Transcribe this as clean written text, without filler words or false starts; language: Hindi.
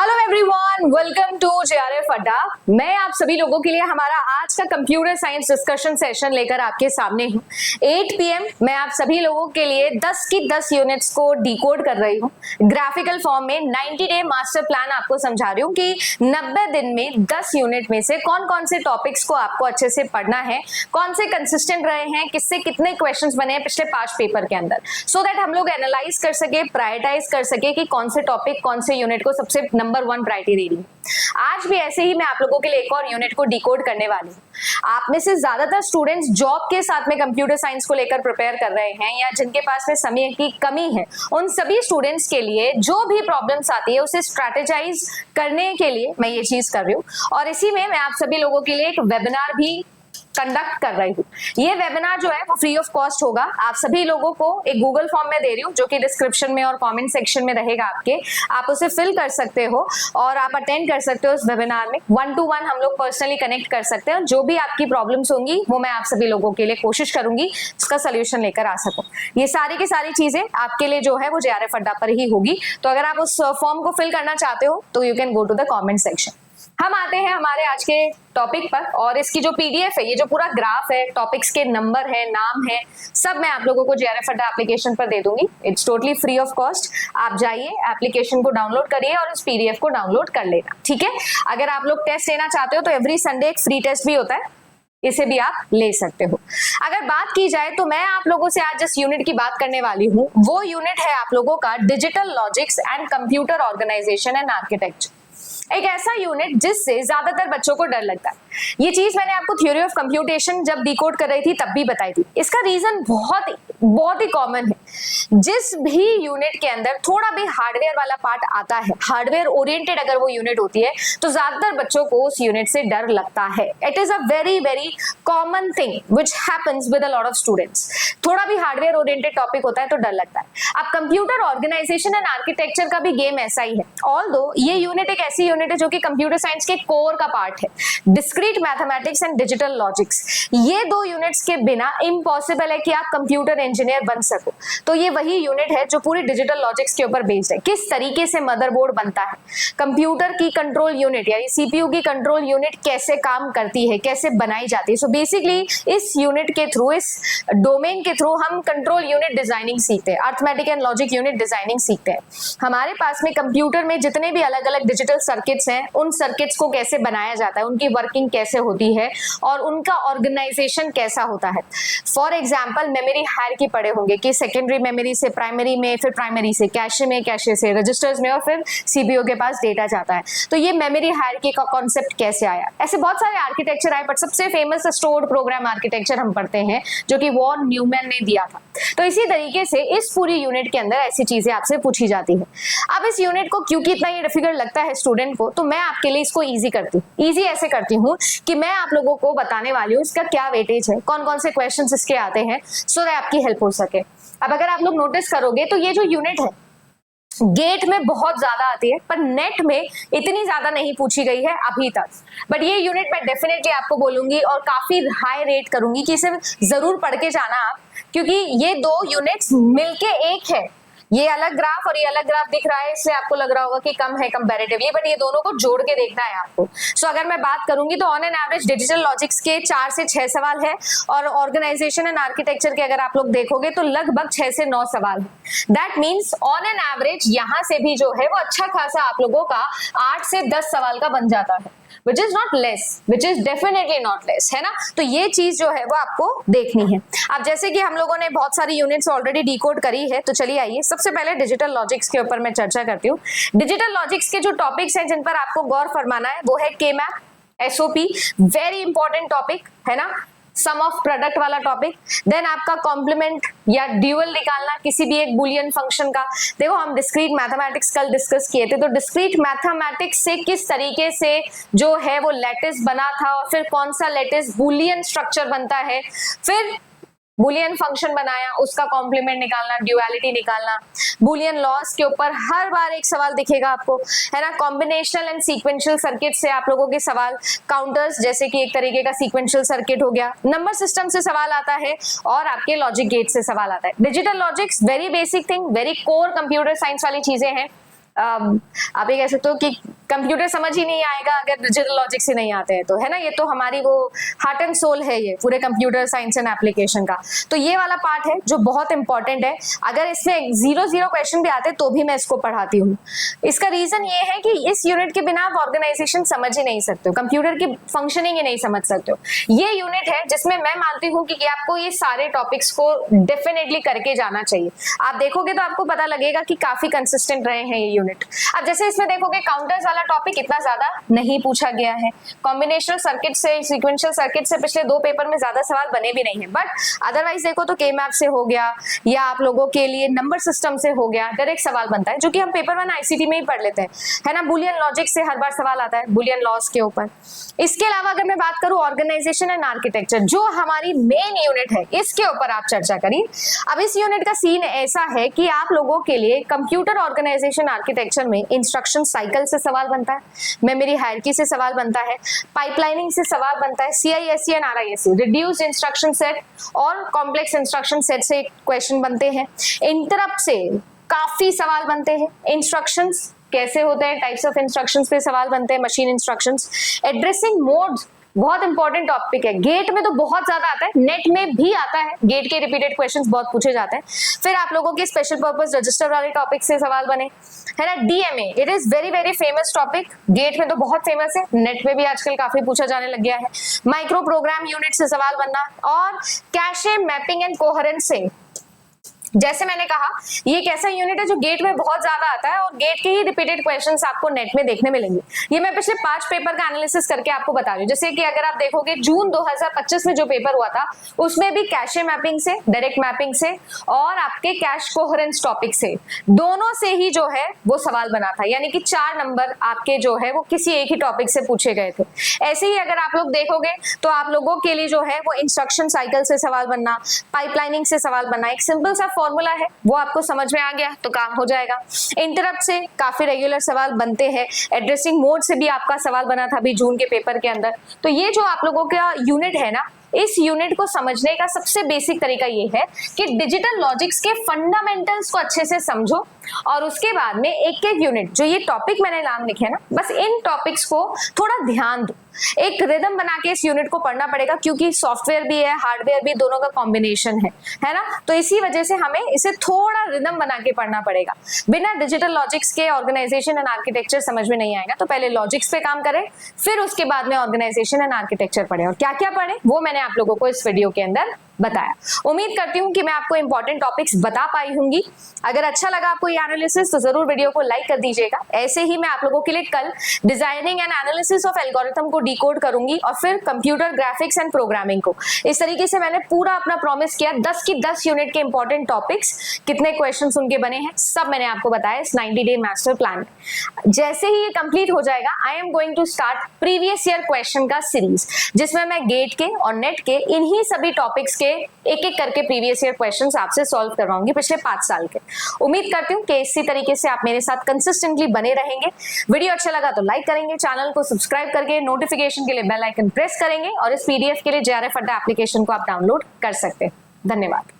Hello everyone, welcome to JRF Adda. मैं आप सभी लोगों के लिए हमारा आज का कंप्यूटर साइंस डिस्कशन सेशन लेकर आपके सामने हूँ। 8 PM मैं आप सभी लोगों के लिए 10 की 10 यूनिट्स को डिकोड कर रही हूँ। ग्राफिकल फॉर्म में 90 डे मास्टर प्लान आपको समझा रही हूँ कि 90 दिन में 10 यूनिट में से कौन कौन से टॉपिक्स को आपको अच्छे से पढ़ना है, कौन से कंसिस्टेंट रहे हैं, किससे कितने क्वेश्चंस बने हैं पिछले 5 पेपर के अंदर, सो दैट हम लोग एनालाइज कर सके, प्रायोरिटाइज कर सके कि कौन से टॉपिक कौन से यूनिट को सबसे नंबर 1 प्रायोरिटी दे रही हूँ। आज भी ऐसे ही मैं आप लोगों के लिए एक और यूनिट को डिकोड करने वाली हूँ। आप में से ज्यादातर स्टूडेंट्स जॉब के साथ में कंप्यूटर साइंस को लेकर प्रिपेयर कर रहे हैं या जिनके पास में समय की कमी है, उन सभी स्टूडेंट्स के लिए जो भी प्रॉब्लम्स आती है उसे स्ट्रैटेजाइज करने के लिए मैं ये चीज कर रही हूँ। और इसी में मैं आप सभी लोगों के लिए एक वेबिनार भी कंडक्ट कर रही हूँ। ये वेबिनार जो है वो फ्री ऑफ कॉस्ट होगा। आप सभी लोगों को एक गूगल फॉर्म में दे रही हूँ जो कि डिस्क्रिप्शन में और कमेंट सेक्शन में रहेगा आपके, आप उसे फिल कर सकते हो और आप अटेंड कर सकते हो इस वेबिनार में। 1 to 1 हम लोग पर्सनली कनेक्ट कर सकते हैं। जो भी आपकी प्रॉब्लम्स होंगी वो मैं आप सभी लोगों के लिए कोशिश करूंगी इसका सोल्यूशन लेकर आ सकूं। ये सारी की सारी चीजें आपके लिए जो है वो जेआरएफ अड्डा पर ही होगी। तो अगर आप उस फॉर्म को फिल करना चाहते हो तो you can go to the comment section. हम आते हैं हमारे आज के टॉपिक पर और इसकी जो पीडीएफ है, ये जो पूरा ग्राफ है, टॉपिक्स के नंबर है, नाम है, सब मैं आप लोगों को जेआरएफ अड्डा एप्लीकेशन पर दे दूंगी। It's totally free of cost. आप जाइए, एप्लीकेशन को डाउनलोड करिए और इस पीडीएफ को डाउनलोड कर लेना, ठीक है। अगर आप लोग टेस्ट लेना चाहते हो तो एवरी संडे एक फ्री टेस्ट भी होता है, इसे भी आप ले सकते हो। अगर बात की जाए तो मैं आप लोगों से आज जिस यूनिट की बात करने वाली हूँ वो यूनिट है आप लोगों का digital logics and computer organisation and architecture. एक ऐसा यूनिट जिससे ज्यादातर बच्चों को डर लगता है। ये चीज मैंने आपको थ्योरी ऑफ कंप्यूटेशन जब डिकोड कर रही थी तब भी बताई थी। इसका रीजन बहुत ही कॉमन है। जिस भी यूनिट के अंदर थोड़ा भी हार्डवेयर वाला पार्ट आता है, हार्डवेयर ओरिएंटेड अगर वो यूनिट होती है तो ज्यादातर बच्चों को उस यूनिट से डर लगता है। It is a very very common thing which happens with a lot of students. थोड़ा भी हार्डवेयर ओरिएंटेड टॉपिक होता है तो डर लगता है। अब कंप्यूटर ऑर्गेनाइजेशन एंड आर्किटेक्चर का भी गेम ऐसा ही है। ऑल्दो ये यूनिट एक ऐसी यूनिट है जो कि कंप्यूटर साइंस के कोर का पार्ट है। Discrete mathematics and digital logics, ये दो यूनिट्स के बिना इम्पॉसिबल है कि आप कंप्यूटर इंजीनियर बन सको। तो ये वही यूनिट है जो पूरी डिजिटल लॉजिक्स के ऊपर बेस्ड है। किस तरीके से मदरबोर्ड बनता है, कंप्यूटर की कंट्रोल यूनिट यानी सीपीयू की कंट्रोल यूनिट कैसे काम करती है, कैसे बनाई जाती है। सो बेसिकली इस यूनिट के थ्रू, इस डोमेन के थ्रू हम कंट्रोल यूनिट डिजाइनिंग सीखते हैं, arithmetic and logic unit designing सीखते हैं। हमारे पास में कंप्यूटर में जितने भी अलग अलग डिजिटल सर्किट्स हैं, उन सर्किट्स को कैसे बनाया जाता है, उनकी वर्किंग कैसे होती है और उनका ऑर्गेनाइजेशन कैसा होता है। फॉर एग्जांपल मेमोरी हायरार्की पढ़े होंगे कि सेकेंडरी मेमोरी से प्राइमरी में, फिर प्राइमरी से कैशे में, कैशे से रजिस्टर्स में और फिर सीपीयू के पास डेटा जाता है। तो ये मेमोरी हायरार्की का कॉन्सेप्ट कैसे आया। ऐसे बहुत सारे आर्किटेक्चर आए, बट सबसे फेमस स्टोर्ड प्रोग्राम आर्किटेक्चर हम पढ़ते हैं जो कि वॉन न्यूमैन ने दिया था। तो इसी तरीके से इस पूरी यूनिट के अंदर ऐसी चीजें आपसे पूछी जाती है। अब इस यूनिट को क्योंकि इतना ये डिफिकल्ट लगता है स्टूडेंट को, तो मैं आपके लिए इसको इजी करती हूँ। इजी ऐसे करती हूँ कि मैं आप लोगों को बताने वाली हूँ इसका क्या वेटेज है, कौन कौन से क्वेश्चंस इसके आते हैं, सो दैट आपकी हेल्प हो सके। अब अगर आप लोग नोटिस करोगे तो ये जो यूनिट है गेट में बहुत ज्यादा आती है, पर नेट में इतनी ज्यादा नहीं पूछी गई है अभी तक। बट ये यूनिट मैं डेफिनेटली आपको बोलूंगी और काफी हाई रेट करूंगी कि इसे जरूर पढ़ के जाना आप, क्योंकि ये दो यूनिट्स मिलके एक है। ये अलग ग्राफ और ये अलग ग्राफ दिख रहा है, इसलिए आपको लग रहा होगा कि कम है कंपैरेटिवली, बट ये दोनों को जोड़ के देखना है आपको। सो अगर मैं बात करूंगी तो on an average digital logics के 4 से 6 सवाल है और ऑर्गेनाइजेशन एंड आर्किटेक्चर के अगर आप लोग देखोगे तो लगभग 6 से 9 सवाल है। That means on an average यहाँ से भी जो है वो अच्छा खासा आप लोगों का 8 से 10 सवाल का बन जाता है, which is not less, which is definitely not less, है ना। तो ये चीज जो है वो आपको देखनी है। अब जैसे कि हम लोगों ने बहुत सारी यूनिट्स ऑलरेडी डिकोड करी है, तो चलिए आइए सबसे पहले डिजिटल लॉजिक्स के ऊपर मैं चर्चा करती हूँ। डिजिटल लॉजिक्स के जो टॉपिक्स हैं जिन पर आपको गौर फरमाना है वो है के map, SOP, very important topic है ना, सम ऑफ प्रोडक्ट वाला टॉपिक, देन आपका कॉम्प्लीमेंट या ड्यूअल निकालना किसी भी एक बुलियन फंक्शन का। देखो हम डिस्क्रीट मैथमेटिक्स कल डिस्कस किए थे, तो डिस्क्रीट मैथमेटिक्स से किस तरीके से जो है वो लैटिस बना था और फिर कौन सा लैटिस बुलियन स्ट्रक्चर बनता है, फिर बुलियन फंक्शन बनाया, उसका कॉम्प्लीमेंट निकालना, ड्यूअलिटी निकालना, बुलियन लॉस के ऊपर हर बार एक सवाल दिखेगा आपको, है ना। कॉम्बिनेशनल एंड सीक्वेंशियल सर्किट से आप लोगों के सवाल, काउंटर्स जैसे कि एक तरीके का सीक्वेंशियल सर्किट हो गया, नंबर सिस्टम से सवाल आता है और आपके लॉजिक गेट से सवाल आता है। Digital logics very basic thing, very core computer science वाली चीजें हैं। आप ये कह सकते हो कि कंप्यूटर समझ ही नहीं आएगा अगर डिजिटल लॉजिक से नहीं आते हैं तो, है ना। ये तो हमारी वो हार्ट एंड सोल है ये पूरे कंप्यूटर साइंस एंड एप्लीकेशन का। तो ये वाला पार्ट है जो बहुत इंपॉर्टेंट है। अगर इसमें 0 क्वेश्चन भी आते तो भी मैं इसको पढ़ाती हूँ। इसका रीजन ये है कि इस यूनिट के बिना आप ऑर्गेनाइजेशन समझ ही नहीं सकते हो, कंप्यूटर की फंक्शनिंग ही नहीं समझ सकते हो। ये यूनिट है जिसमें मैं मानती हूँ कि आपको ये सारे टॉपिक्स को डेफिनेटली करके जाना चाहिए। आप देखोगे तो आपको पता लगेगा कि काफी कंसिस्टेंट रहे हैं ये यूनिट। अब जैसे इसमें देखोगे काउंटर्स वाला टॉपिक इतना ज्यादा नहीं पूछा गया है, कॉम्बिनेशनल सर्किट से, सीक्वेंशियल सर्किट से पिछले 2 पेपर में ज्यादा सवाल बने भी नहीं है। बट अदरवाइज देखो तो के मैप से हो गया या आप लोगों के लिए नंबर सिस्टम से हो गया, डायरेक्ट सवाल बनता है जो कि हम पेपर 1 आईसीटी में ही पढ़ लेते हैं, है ना। बुलियन लॉजिक से हर बार सवाल आता है, बुलियन लॉस के ऊपर। इसके अलावा अगर मैं बात करूं ऑर्गेनाइजेशन एंड आर्किटेक्चर, जो हमारी मेन यूनिट है, इसके ऊपर आप चर्चा करिए। अब इस यूनिट का सीन ऐसा है कि आप लोगों के लिए कंप्यूटर ऑर्गेनाइजेशन आर्किटेक्चर में इंस्ट्रक्शन साइकिल से सवाल बनता है, मेमोरी हायरार्की से सवाल बनता है, पाइपलाइनिंग से सवाल बनता है, CISC and RISC, reduced instruction set और कॉम्प्लेक्स इंस्ट्रक्शन सेट से क्वेश्चन बनते हैं। इंटरप्ट से काफी सवाल बनते हैं, इंस्ट्रक्शंस कैसे होते हैं, टाइप्स ऑफ इंस्ट्रक्शंस पे सवाल बनते हैं, मशीन इंस्ट्रक्शंस। एड्रेसिंग मोड्स बहुत इंपॉर्टेंट टॉपिक है, गेट में तो बहुत ज्यादा आता है, नेट में भी आता है, गेट के रिपीटेड क्वेश्चंस बहुत पूछे जाते हैं। फिर आप लोगों के स्पेशल पर्पस रजिस्टर वाले टॉपिक से सवाल बने, है ना। DMA, it is very very famous topic, GATE में तो बहुत फेमस है, नेट में भी आजकल काफी पूछा जाने लग गया है। माइक्रो प्रोग्राम यूनिट से सवाल बनना, और कैशे मैपिंग एंड कोहेरेंस से, जैसे मैंने कहा ये एक ऐसा यूनिट है जो गेट में बहुत ज्यादा आता है और गेट के ही रिपीटेड क्वेश्चंस आपको नेट में देखने मिलेंगे। ये मैं पिछले 5 पेपर का एनालिसिस करके आपको बता रही हूँ। जैसे कि अगर आप देखोगे जून 2025 में जो पेपर हुआ था उसमें भी कैशे मैपिंग से, डायरेक्ट मैपिंग से और आपके कैश कोहेरेंस टॉपिक से, दोनों से ही जो है वो सवाल बना था, यानी कि 4 नंबर आपके जो है वो किसी एक ही टॉपिक से पूछे गए थे। ऐसे ही अगर आप लोग देखोगे तो आप लोगों के लिए जो है वो इंस्ट्रक्शन साइकिल से सवाल बनना, पाइपलाइनिंग से सवाल बनना, एक सिंपल सा फॉर्मूला है वो आपको समझ में आ गया तो काम हो जाएगा। इंटरप्ट से काफी रेगुलर सवाल बनते हैं, एड्रेसिंग मोड से भी आपका सवाल बना था अभी जून के पेपर के अंदर। तो ये जो आप लोगों का यूनिट है ना, इस यूनिट को समझने का सबसे बेसिक तरीका ये है कि डिजिटल लॉजिक्स के फंडामेंटल्स को अच्छे से समझो और उसके बाद में एक एक यूनिट, जो ये टॉपिक मैंने नाम लिखे हैं ना, बस इन टॉपिक्स को थोड़ा ध्यान दो। एक रिदम बना के इस यूनिट को पढ़ना पड़ेगा क्योंकि सॉफ्टवेयर भी है, हार्डवेयर भी, दोनों का कॉम्बिनेशन है ना। तो इसी वजह से हमें इसे थोड़ा रिदम बना के पढ़ना पड़ेगा। बिना डिजिटल लॉजिक्स के ऑर्गेनाइजेशन एंड आर्किटेक्चर समझ में नहीं आएगा। तो पहले लॉजिक्स पे काम करें, फिर उसके बाद में ऑर्गेनाइजेशन एंड आर्किटेक्चर पढ़े। और क्या क्या पढ़े वो मैंने आप लोगों को इस वीडियो के अंदर बताया। उम्मीद करती हूँ कि मैं आपको इंपॉर्टेंट टॉपिक्स बता पाई होंगी। अगर अच्छा लगा आपको ये एनालिसिस तो जरूर वीडियो को लाइक कर दीजिएगा। ऐसे ही मैं आप लोगों के लिए कल designing and analysis of algorithm को डिकोड करूंगी और फिर कंप्यूटर ग्राफिक्स एंड प्रोग्रामिंग को। इस तरीके से मैंने पूरा अपना प्रॉमिस किया, 10 की 10 यूनिट के इंपॉर्टेंट टॉपिक्स, कितने क्वेश्चंस उनके बने हैं, सब मैंने आपको बताया इस 90 डे मास्टर प्लान। जैसे ही ये कंप्लीट हो जाएगा I am going to start previous year question का सीरीज, जिसमें मैं गेट के और नेट के इन्हीं सभी टॉपिक्स के एक एक करके प्रीवियस ईयर क्वेश्चंस आपसे सॉल्व करवाऊंगी पिछले 5 साल के। उम्मीद करती हूँ कि इसी तरीके से आप मेरे साथ कंसिस्टेंटली बने रहेंगे। वीडियो अच्छा लगा तो लाइक करेंगे, चैनल को सब्सक्राइब करके नोटिफिकेशन के लिए बेल आइकन प्रेस करेंगे और इस पीडीएफ के लिए जेआरएफ अड्डा एप्लीकेशन को आप डाउनलोड कर सकते हैं। धन्यवाद।